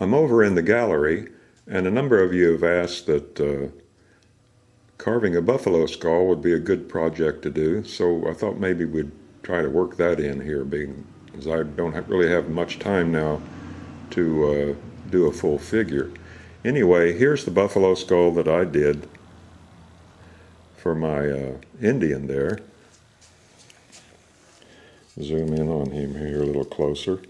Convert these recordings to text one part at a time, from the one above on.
I'm over in the gallery, and a number of you have asked that carving a buffalo skull would be a good project to do, so I thought maybe we'd try to work that in here, because I don't really have much time now to do a full figure. Anyway, here's the buffalo skull that I did for my Indian there. Zoom in on him here a little closer.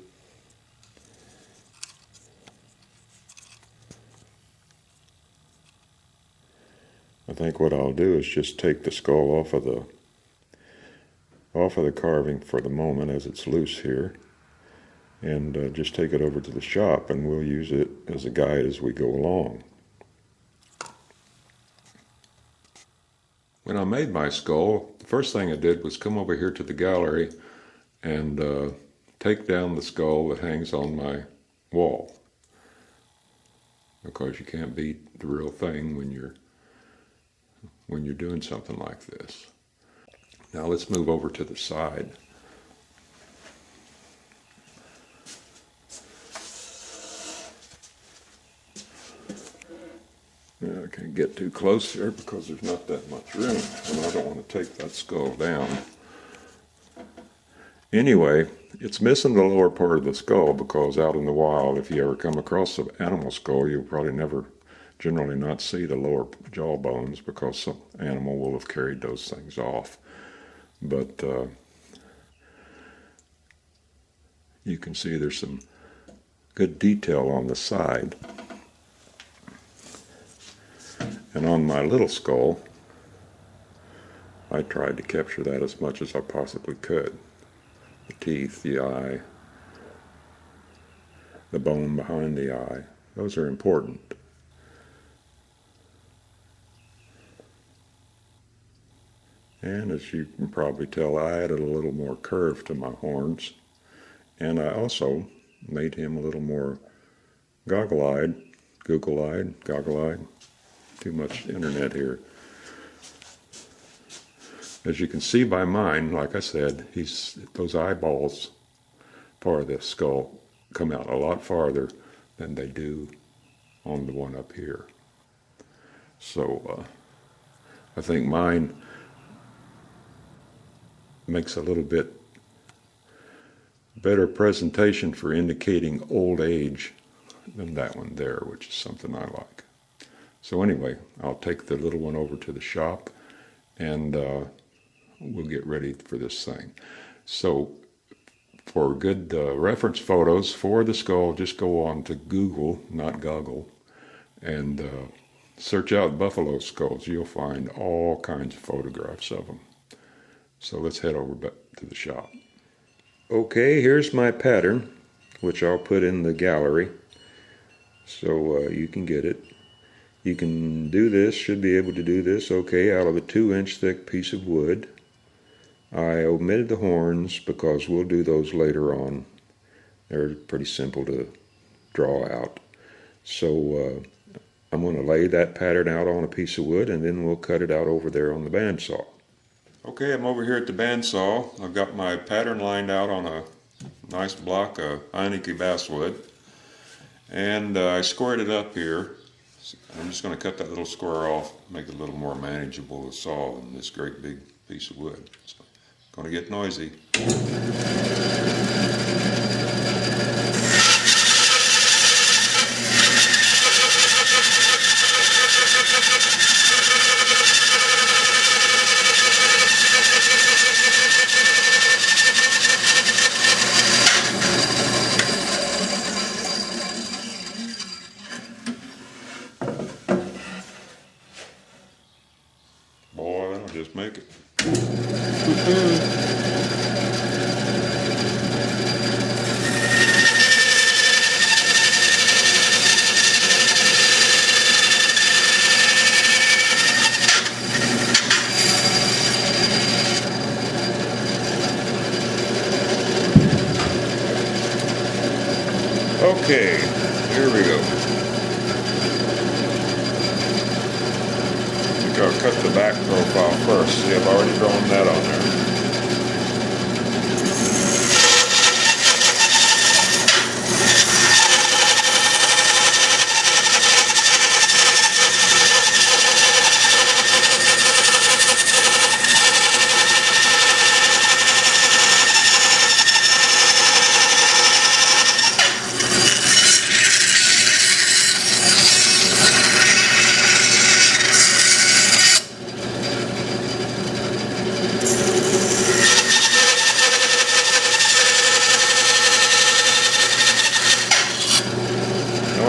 I think what I'll do is just take the skull off of the carving for the moment as it's loose here, and just take it over to the shop, and we'll use it as a guide as we go along. When I made my skull, the first thing I did was come over here to the gallery and take down the skull that hangs on my wall, because you can't beat the real thing when you're doing something like this. Now let's move over to the side. Now, I can't get too close here because there's not that much room, and I don't want to take that skull down. Anyway, it's missing the lower part of the skull because out in the wild, if you ever come across an animal skull, you'll probably generally not see the lower jaw bones because some animal will have carried those things off. But you can see there's some good detail on the side. And on my little skull, I tried to capture that as much as I possibly could. The teeth, the eye, the bone behind the eye, those are important. And as you can probably tell, I added a little more curve to my horns, and I also made him a little more goggle-eyed, too much internet here. As you can see by mine, like I said, those eyeballs part of the skull come out a lot farther than they do on the one up here. So I think mine makes a little bit better presentation for indicating old age than that one there, which is something I like. So anyway, I'll take the little one over to the shop, and we'll get ready for this thing. So for good reference photos for the skull, just go on to Google, not Goggle, and search out buffalo skulls. You'll find all kinds of photographs of them. So let's head over back to the shop. Okay, here's my pattern, which I'll put in the gallery so you can get it. You can do this, should be able to do this, okay, out of a 2-inch thick piece of wood. I omitted the horns because we'll do those later on. They're pretty simple to draw out. So I'm going to lay that pattern out on a piece of wood, and then we'll cut it out over there on the bandsaw. Okay, I'm over here at the bandsaw. I've got my pattern lined out on a nice block of Eineke basswood, and I squared it up here. I'm just going to cut that little square off, make it a little more manageable to saw than this great big piece of wood. It's going to get noisy. Boy, that'll just make it. Okay, here we go. I think I'll cut the back profile first. See, I've already drawn that on there.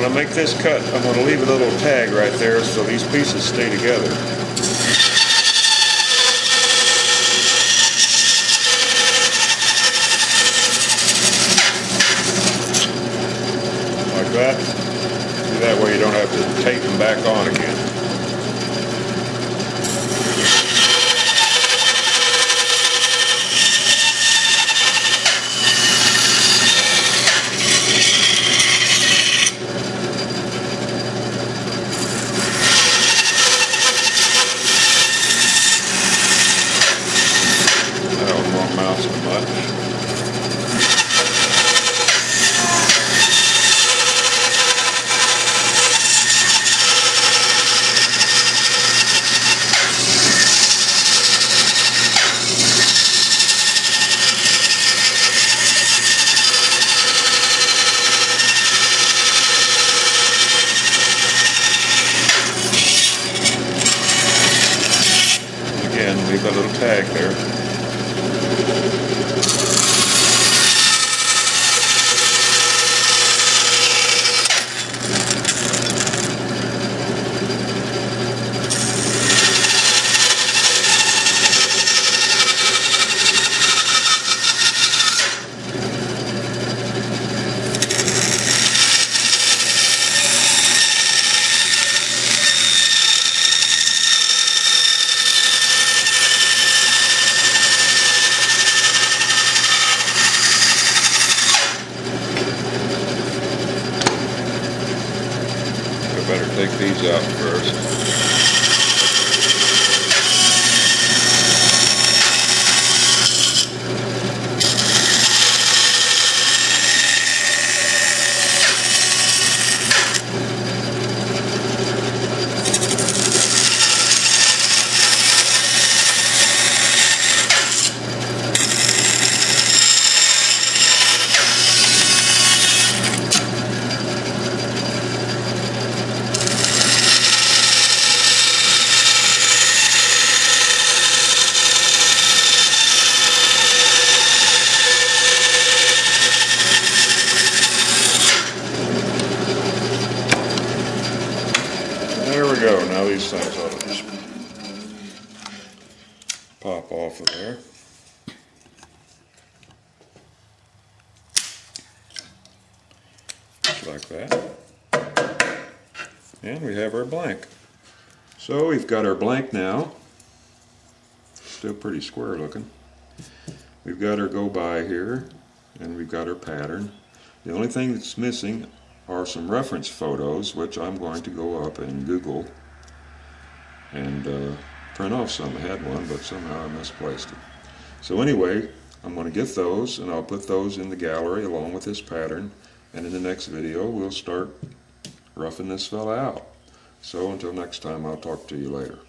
I make this cut, I'm going to leave a little tag right there so these pieces stay together. Like that. That way you don't have to tape them back on again. Leave a little tag there. Better take these out first. There we go. Now these things ought to just pop off of there. Just like that. And we have our blank. So we've got our blank now. Still pretty square looking. We've got our go by here, and we've got our pattern. The only thing that's missing are some reference photos, which I'm going to go up and Google and print off some. I had one, but somehow I misplaced it. So anyway, I'm going to get those, and I'll put those in the gallery along with this pattern, and in the next video we'll start roughing this fella out. So until next time, I'll talk to you later.